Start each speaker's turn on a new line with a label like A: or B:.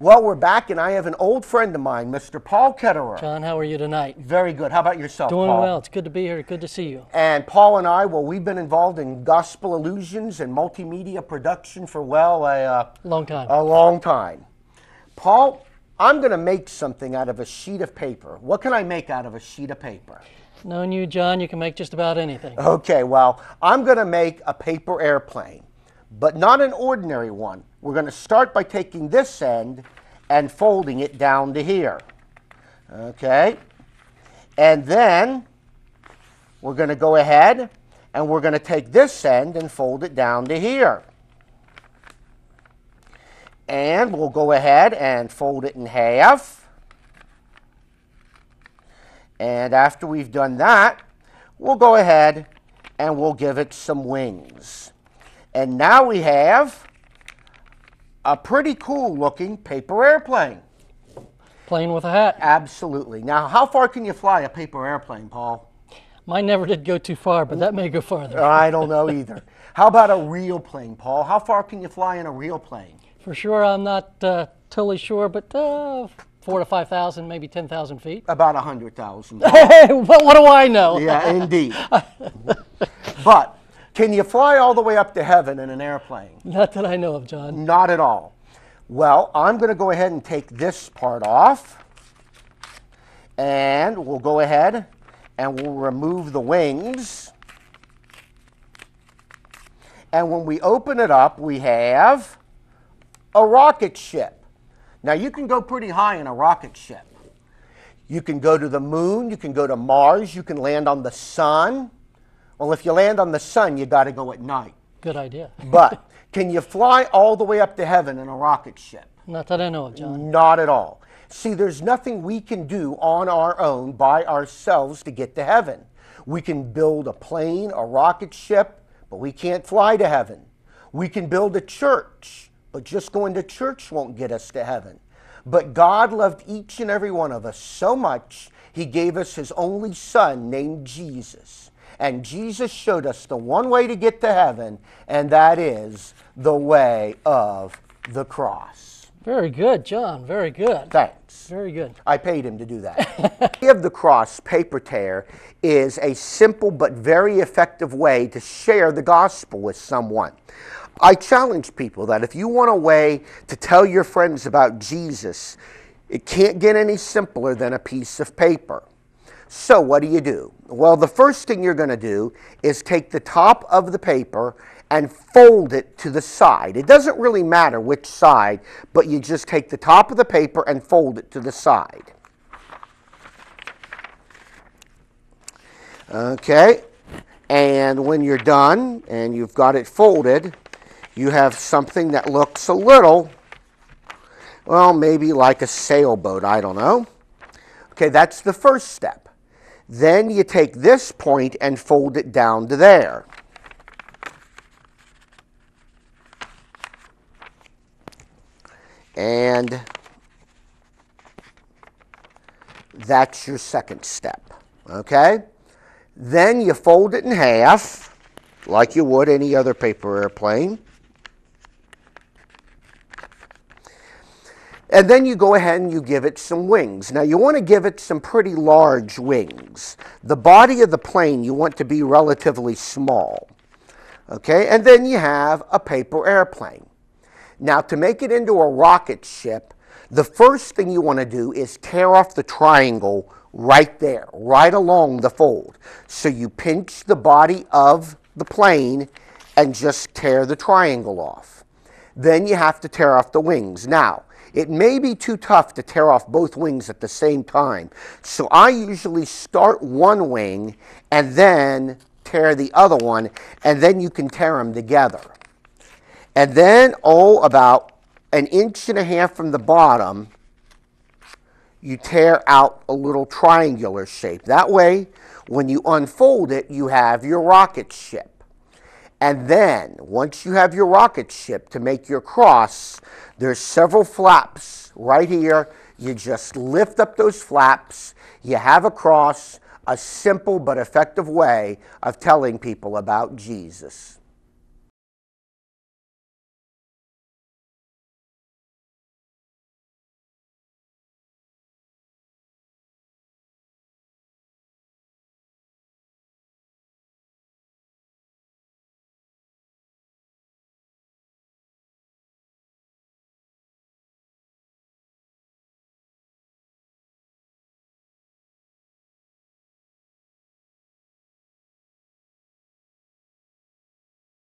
A: Well, we're back, and I have an old friend of mine, Mr. Paul Ketterer.
B: John, how are you tonight?
A: Very good. How about yourself,
B: Doing
A: Paul?
B: well. It's good to be here. Good to see you.
A: And Paul and I, well, we've been involved in gospel illusions and multimedia production for, well, a
B: Long time.
A: long time. Paul, I'm going to make something out of a sheet of paper. What can I make out of a sheet of paper?
B: Knowing you, John, you can make just about anything.
A: Okay, well, I'm going to make a paper airplane, but not an ordinary one. We're going to start by taking this end and folding it down to here. Okay? And then we're going to go ahead and we're going to take this end and fold it down to here. And we'll go ahead and fold it in half. And after we've done that, we'll go ahead and we'll give it some wings. And now we have a pretty cool looking paper airplane.
B: Playing with a hat.
A: Absolutely. Now, how far can you fly a paper airplane, Paul?
B: Mine never did go too far, but that may go farther.
A: I don't know either. How about a real plane, Paul? How far can you fly in a real plane?
B: For sure, I'm not totally sure, but 4,000 to 5,000, maybe 10,000 feet.
A: About 100,000.
B: What do I know?
A: Yeah, indeed. But can you fly all the way up to heaven in an airplane?
B: Not that I know of, John.
A: Not at all. Well, I'm going to go ahead and take this part off. And we'll go ahead and we'll remove the wings. And when we open it up, we have a rocket ship. Now, you can go pretty high in a rocket ship. You can go to the moon, you can go to Mars, you can land on the sun. Well, if you land on the sun, you got to go at night.
B: Good idea.
A: But can you fly all the way up to heaven in a rocket ship?
B: Not that I know of, John.
A: Not at all. See, there's nothing we can do on our own by ourselves to get to heaven. We can build a plane, a rocket ship, but we can't fly to heaven. We can build a church, but just going to church won't get us to heaven. But God loved each and every one of us so much, He gave us His only Son named Jesus. And Jesus showed us the one way to get to heaven, and that is the way of the cross.
B: Very good, John. Very good.
A: Thanks.
B: Very good.
A: I paid him to do that. The way of the cross, paper tear, is a simple but very effective way to share the gospel with someone. I challenge people that if you want a way to tell your friends about Jesus, it can't get any simpler than a piece of paper. So what do? Well, the first thing you're going to do is take the top of the paper and fold it to the side. It doesn't really matter which side, but you just take the top of the paper and fold it to the side. Okay, and when you're done and you've got it folded, you have something that looks a little, well, maybe like a sailboat, I don't know. Okay, that's the first step. Then you take this point and fold it down to there. And that's your second step, okay? Then you fold it in half, like you would any other paper airplane. And then you go ahead and you give it some wings. Now, you want to give it some pretty large wings. The body of the plane you want to be relatively small, okay? And then you have a paper airplane. Now, to make it into a rocket ship, the first thing you want to do is tear off the triangle right there, right along the fold. So you pinch the body of the plane and just tear the triangle off. Then you have to tear off the wings. Now, it may be too tough to tear off both wings at the same time. So I usually start one wing and then tear the other one, and then you can tear them together. And then, about 1.5 inches from the bottom, you tear out a little triangular shape. That way, when you unfold it, you have your rocket ship. And then, once you have your rocket ship to make your cross, there's several flaps right here. You just lift up those flaps. You have a cross, a simple but effective way of telling people about Jesus.